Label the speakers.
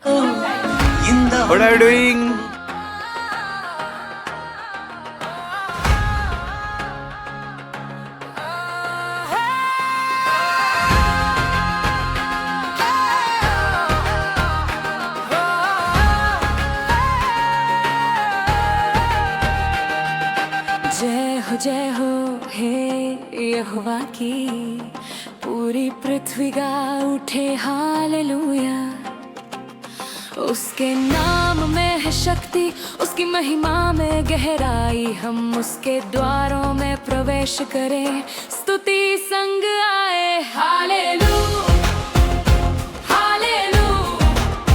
Speaker 1: What are you doing?
Speaker 2: जय हो हे यहोवा की, पूरी पृथ्वी गा उठे हालेलुया। उसके नाम में है शक्ति, उसकी महिमा में गहराई। हम उसके द्वारों में प्रवेश करें, स्तुति संग आए हालेलुया।